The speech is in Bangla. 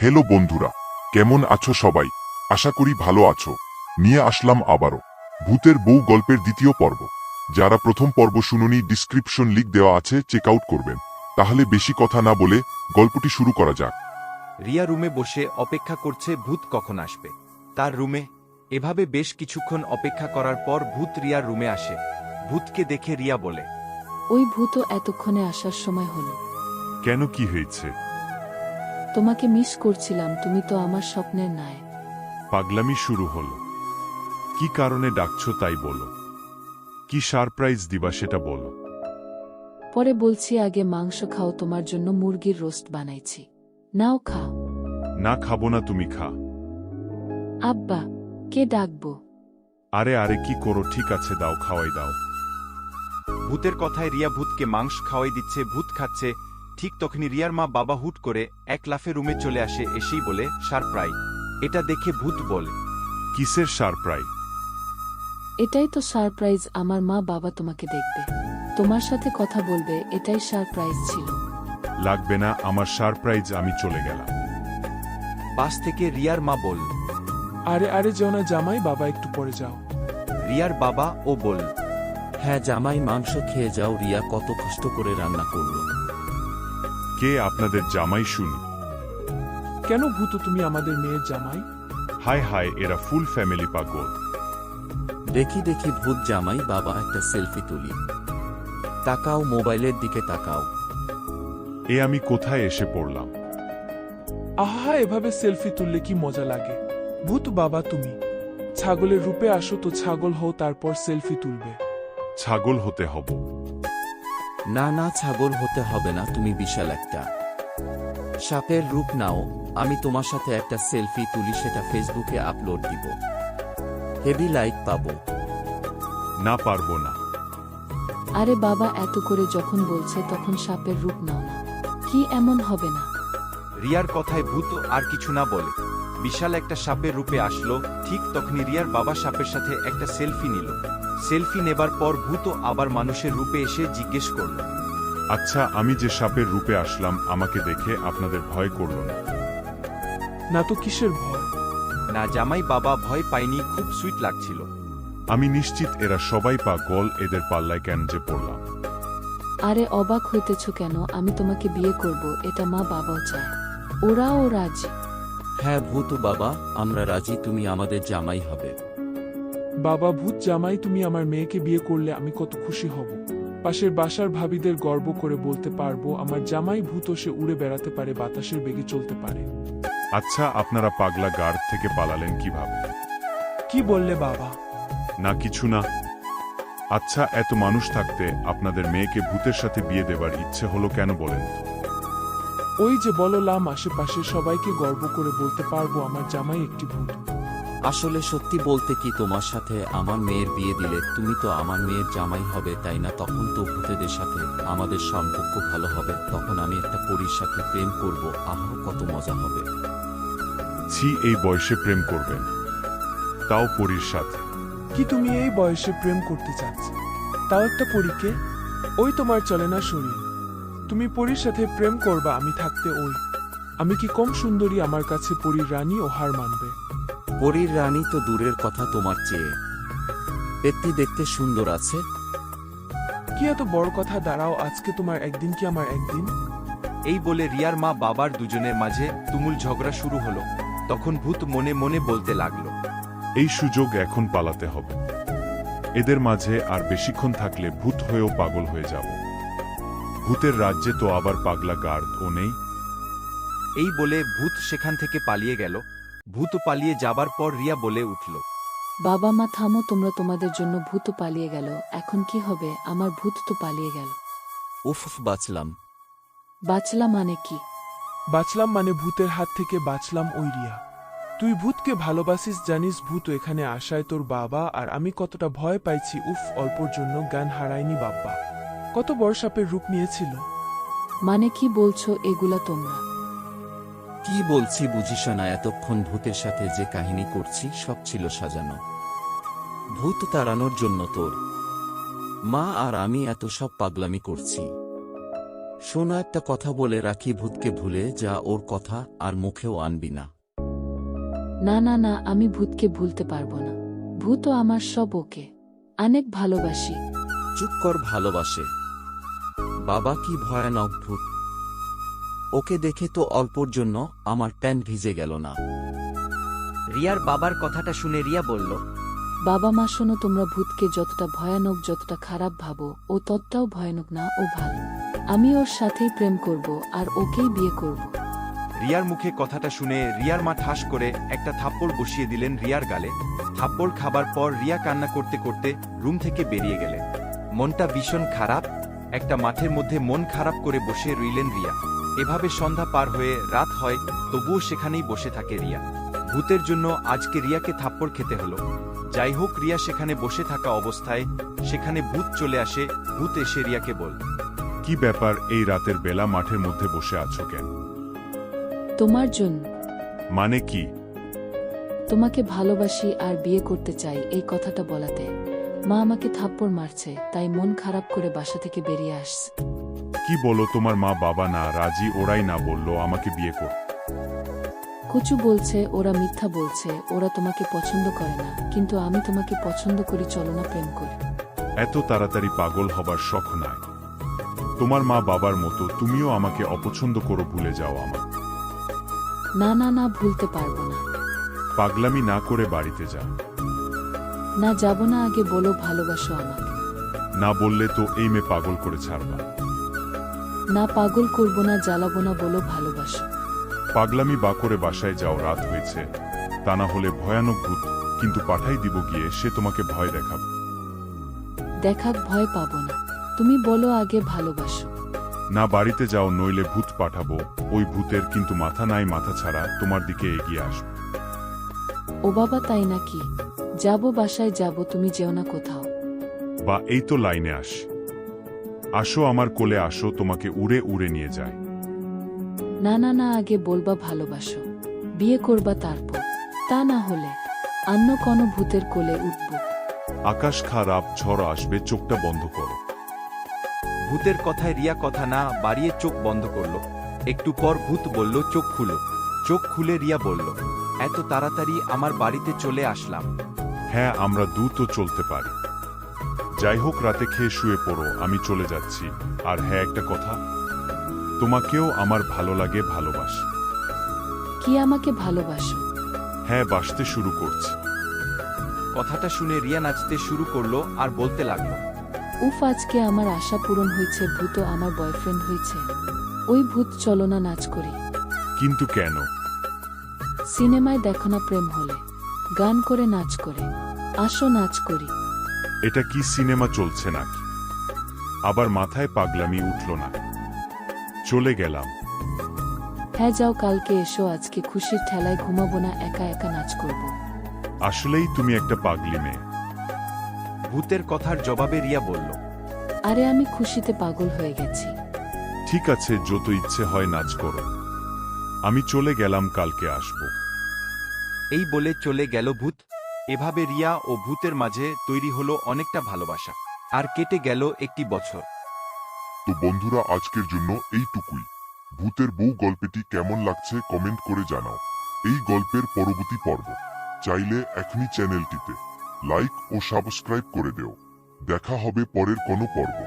হ্যালো বন্ধুরা, কেমন আছো সবাই? আশা করি ভালো আছো। নিয়ে আসলাম আবারও ভূতের বউ গল্পের দ্বিতীয় পর্ব। যারা প্রথম পর্ব শুনুনি, ডিসক্রিপশন লিংক দেওয়া আছে, চেক আউট করবেন। তাহলে বেশি কথা না বলে গল্পটি শুরু করা যাক। রিয়া রুমে বসে অপেক্ষা করছে ভূত কখন আসবে। তার রুমে এভাবে বেশ কিছুক্ষণ অপেক্ষা করার পর ভূত রিয়ার রুমে আসে। ভূতকে দেখে রিয়া বলে, ওই ভূত এতক্ষণে আসার সময় হলো। কেন, কি হয়েছে? তোমাকে মিস করছিলাম, তুমি তো আমার স্বপ্নের নায়ক। পাগলামি শুরু হলো। কি কারণে ডাকছো তাই বলো। কি সারপ্রাইজ দিবা সেটা বলো। পরে বলছি, আগে মাংস খাও, তোমার জন্য মুরগির রোস্ট বানাইছি, নাও খা। না, খাবো না, তুমি খা। আব্বা, কে ডাকবো? আরে আরে কি করো, ঠিক আছে দাও, খাওয়াই দাও। ভূতের কথায় রিয়া ভূতকে মাংস খাওয়াই দিচ্ছে, ভূত খাচ্ছে। ঠিক তখনই রিয়ার মা বাবা হুট করে এক লাফে রুমে চলে আসে, এসেই বলে, সারপ্রাইজ। এটা দেখে ভূত বলে, কিসের সারপ্রাইজ? এটাই তো সারপ্রাইজ, আমার মা বাবা তোমাকে দেখবে, তোমার সাথে কথা বলবে, এটাই সারপ্রাইজ ছিল। লাগবে না আমার সারপ্রাইজ, আমি চলে গেলাম। পাশ থেকে রিয়ার মা বল, আরে আরে যাও না জামাই, বাবা একটু পরে যাও। রিয়ার বাবা ও বল, হ্যাঁ জামাই, মাংস খেয়ে যাও, রিয়া কত কষ্ট করে রান্না করলো। কে আপনাদের জামাই শুনি? কেন ভূত, তুমি আমাদের মেয়ের জামাই? হায় হায়, এরা ফুল ফ্যামিলি পাগল। দেখি দেখি ভূত জামাই, বাবা একটা সেলফি তুলি। তাকাও, মোবাইলের দিকে তাকাও। এ আমি কোথায় এসে পড়লাম? আহা, এভাবে সেলফি তুললে কি মজা লাগে। ভূত বাবা, তুমি ছাগলের রূপে আসো তো, ছাগল হও, তারপর সেলফি তুলবে। ছাগল হতে হব? না না, ছাগল হতে হবে না, তুমি বিশাল একটা সাপের রূপ নাও। আমি তোমার সাথে একটা সেলফি তুলি, সেটা ফেসবুকে আপলোড দিব, হেভি লাইক পাবো। না, পারবো না। আরে বাবা, এত করে যখন বলছে তখন সাপের রূপ নাও না, কি এমন হবে না? রিয়ার কথায় ভূত আর কিছু না বলে বিশাল একটা সাপের রূপে আসলো। ঠিক তখনই রিয়ার বাবা সাপের সাথে একটা সেলফি নিল। সেলফি নেবার পর ভূত আবার মানুষের রূপে এসে জিজ্ঞেস করল, আচ্ছা, আমি যে সাপের রূপে আসলাম, আমাকে দেখে আপনাদের ভয় করলো না? না তো, কিসের ভয়? না জামাই, বাবা ভয় পায়নি, খুব সুইট লাগছিল। আমি নিশ্চিত এরা সবাই পাগল, এদের পাল্লায় কেন যে পড়লাম। আরে অবাক হইতেছ কেন? আমি তোমাকে বিয়ে করব, এটা মা বাবাও চায়, ওরাও রাজি। হ্যাঁ ভূত বাবা, আমরা রাজি, তুমি আমাদের জামাই হবে। বাবা ভূত জামাই, তুমি আমার মেয়েকে বিয়ে করলে আমি কত খুশি হব। পাশের বাসার ভাবিদের গর্ব করে বলতে পারবো, আমার জামাই ভূত, সে উড়ে বেড়াতে পারে, বাতাসের বেগে চলতে পারে। আচ্ছা, আপনারা পাগলা গার্ড থেকে পালালেন কিভাবে? কি বললে বাবা? না কিছু না। আচ্ছা, এত মানুষ থাকতে আপনাদের মেয়েকে ভূতের সাথে বিয়ে দেবার ইচ্ছে হলো কেন বলেন তো? ওই যে বললাম, আশেপাশের সবাইকে গর্ব করে বলতে পারবো আমার জামাই একটি ভূত। আসলে সত্যি বলতে কি, তোমার সাথে আমার মেয়ের বিয়ে দিলে তুমি তো আমার মেয়ের জামাই হবে, তাই না? তখন তো ভূতেদের সাথে আমাদের সম্পর্ক ভালো হবে, তখন আমি একটা পরীর সাথে প্রেম করব, আহ কত মজা হবে। ছি, এই বয়সে প্রেম করবেন, তাও পরীর সাথে? কি তুমি এই বয়সে প্রেম করতে চাচ্ছ, তাও একটা পরীকে? ওই তোমার চলে না শরীর, তুমি পরীর সাথে প্রেম করবা আমি থাকতে? ওই আমি কি কম সুন্দরী? আমার কাছে পরীর রানী ও হার মানবে। পরীর রানী তো দূরের কথা, তোমার চেয়ে দেখতে দেখতে সুন্দর আছে। কি এত বড় কথা? দাঁড়াও, আজকে তোমার একদিন কি আমার একদিন? এই বলে রিয়ার মা বাবার দুজনের মাঝে তুমুল ঝগড়া শুরু হলো। তখন ভূত মনে মনে বলতে লাগলো, এই সুযোগ এখন পালাতে হবে। এদের মাঝে আর বেশিক্ষণ থাকলে ভূত হয়েও পাগল হয়ে যাব। ভূতের রাজ্যে তো আবার পাগলা গার্ডও নেই। এই বলে ভূত সেখান থেকে পালিয়ে গেল। ভূত পালিয়ে যাবার পর রিয়া বলে উঠল, বাবা মা থামো তোমরা, তোমাদের জন্য ভূত পালিয়ে গেল, এখন কি হবে? আমার ভূত তো পালিয়ে গেল। উফ, বাঁচলাম। বাঁচলা মানে কি? বাঁচলাম মানে ভূতের হাত থেকে বাঁচলাম। ওই রিয়া, তুই ভূতকে ভালোবাসিস জানিস? ভূত এখানে আসায় তোর বাবা আর আমি কতটা ভয় পাইছি। উফ, অল্পর জন্য জ্ঞান হারায়নি বাব্বা, কত বড় সাপের রূপ নিয়েছিল। মানে কি বলছো এগুলা তোমরা? কি বলছি বুঝিস না? এতক্ষণ ভূতের সাথে যে কাহিনী করছি সব ছিল সাজানো। ভূত তাড়ানোর জন্য তোর মা আর আমি এত সব পাগলামি করছি। শোনো, একটা কথা বলে রাখি, ভূতকে ভুলে যা, ওর কথা আর মুখেও আনবি না। না না না, আমি ভূতকে ভুলতে পারবো না। ভূত আমার সব, ওকে অনেক ভালোবাসি। চুপ কর, ভালোবাসে? বাবা কি ভয়ানক ভূত! ওকে দেখে তো অল্পর জন্য আমার প্যান্ট ভিজে গেল না। রিয়ার বাবার কথাটা শুনে রিয়া বলল, বাবা মা শোনো, তোমরা ভূতকে যতটা ভয়ানক, যতটা খারাপ ভাবো, ও ততটাও ভয়ানক না, ও ভালো। আমি ওর সাথেই প্রেম করব আর ওকেই বিয়ে করব। রিয়ার মুখে কথাটা শুনে রিয়ার মা ঠাস করে একটা থাপ্পড় বসিয়ে দিলেন রিয়ার গালে। থাপ্পড় খাবার পর রিয়া কান্না করতে করতে রুম থেকে বেরিয়ে গেলেন। মনটা ভীষণ খারাপ, একটা মাঠের মধ্যে মন খারাপ করে বসে রইলেন রিয়া। এভাবে সন্ধ্যা পার হয়ে রাত হয়, তবুও সেখানেই বসে থাকে রিয়া। ভূতের জন্য আজকে রিয়াকে থাপ্পড় খেতে হলো। যাই হোক, রিয়া সেখানে বসে থাকা অবস্থায় সেখানে ভূত চলে আসে। ভূত এসে রিয়াকে বল, কি ব্যাপার, এই রাতের বেলা মাঠের মধ্যে বসে আছো কেন? তোমার জন্য। মানে কি? তোমাকে ভালোবাসি আর বিয়ে করতে চাই, এই কথাটা বলাতে মা আমাকে থাপ্পড় মারছে, তাই মন খারাপ করে বাসা থেকে বেরিয়ে আসছে। কি বলো, তোমার মা বাবা না রাজি? ওরাই না বললো আমাকে বিয়ে কর? কুচু বলছে ওরা মিথ্যা বলছে, ওরা তোমাকে পছন্দ করে না, কিন্তু আমি তোমাকে পছন্দ করি, চলো না প্রেম করি। এত তাড়াতাড়ি পাগল হবার শখ নাই। তোমার মা বাবার মতো তুমিও আমাকে অপছন্দ করো, ভুলে যাও আমার। না না না, ভুলতে পারবো না। পাগলামি না করে বাড়িতে যাও। না যাব না, আগে বলো ভালোবাসো আমাকে। না বললে তো এই মেয়ে পাগল করে ছাড়বা। না পাগল করবো না, জ্বালাবো না, বলো ভালোবাসো। পাগলামি বা করে বাসায় যাও, রাত হয়েছে। তা না হলে ভয়ানক ভূত কিন্তু পাঠাই দিব গিয়ে, সে তোমাকে ভয় দেখাবে। দেখাক, ভয় পাবো না, তুমি বলো আগে ভালোবাসো। না বাড়িতে যাও, নইলে ভূত পাঠাবো। ওই ভূতের কিন্তু মাথা নাই, মাথা ছাড়া তোমার দিকে এগিয়ে আসবে। ও বাবা, তাই নাকি? যাব, বাসায় যাব, তুমি যেও না কোথাও। বা এই তো লাইনে আসো আমার কোলে আসো, তোমাকে উড়ে উড়ে নিয়ে যায়। না না না, আগে বলবা ভালোবাসো, বিয়ে করবা তারপর। তা না হলে অন্য কোনো ভূতের কোলে উঠব। আকাশ খারাপ, ঝড় আসবে, চোখটা বন্ধ করো। ভূতের কথায় রিয়া কথা না বাড়িয়ে চোখ বন্ধ করল। একটু পর ভূত বলল, চোখ খুলো। চোখ খুলে রিয়া বলল, এত তাড়াতাড়ি আমার বাড়িতে চলে আসলাম? হ্যাঁ, আমরা দ্রুত চলতে পারি। যাই হোক, রাতে খেয়ে শুয়ে পড়ো, আমি চলে যাচ্ছি। আর হ্যাঁ, একটা কথা, তোমাকেও আমার ভালো লাগে, ভালোবাসি। কি আমাকে ভালোবাসো? হ্যাঁ, বাসতে শুরু করছি। কথাটা শুনে রিয়া নাচতে শুরু করলো আর বলতে লাগলো, উফ, আজকে আমার আশা পূরণ হয়েছে, ভূত আমার বয়ফ্রেন্ড হয়েছে। ওই ভূত, চলো না নাচ করি। কিন্তু কেন? সিনেমায় দেখো না, প্রেম হলে গান করে নাচ করে, আসো নাচ করি। এটা কি সিনেমা চলছে নাকি? আবার মাথায় পাগলামি উঠল না? চলে গেলাম। হ্যাঁ যাও, কালকে এসো, আজকে খুশির ঠেলায় ঘুমাবো না, একা একা নাচ করব। আসলেই তুমি একটা পাগলি মেয়ে। ভূতের কথার জবাবে রিয়া বলল, আরে আমি খুশিতে পাগল হয়ে গেছি। ঠিক আছে, যত ইচ্ছে হয় নাচ করো। আমি চলে গেলাম, কালকে আসবো। এই বলে চলে গেল ভূত। এভাবে রিয়া ও ভূতের মাঝে তৈরি হলো অনেকটা ভালোবাসা। আর কেটে গেল একটি বছর। তো বন্ধুরা, আজকের জন্য এইটুকুই। ভূতের বউ গল্পটি কেমন লাগছে কমেন্ট করে জানাও। এই গল্পের পরবর্তী পর্ব চাইলে এখনই চ্যানেলটিতে লাইক ও সাবস্ক্রাইব করে দেও। দেখা হবে পরের কোনো পর্ব।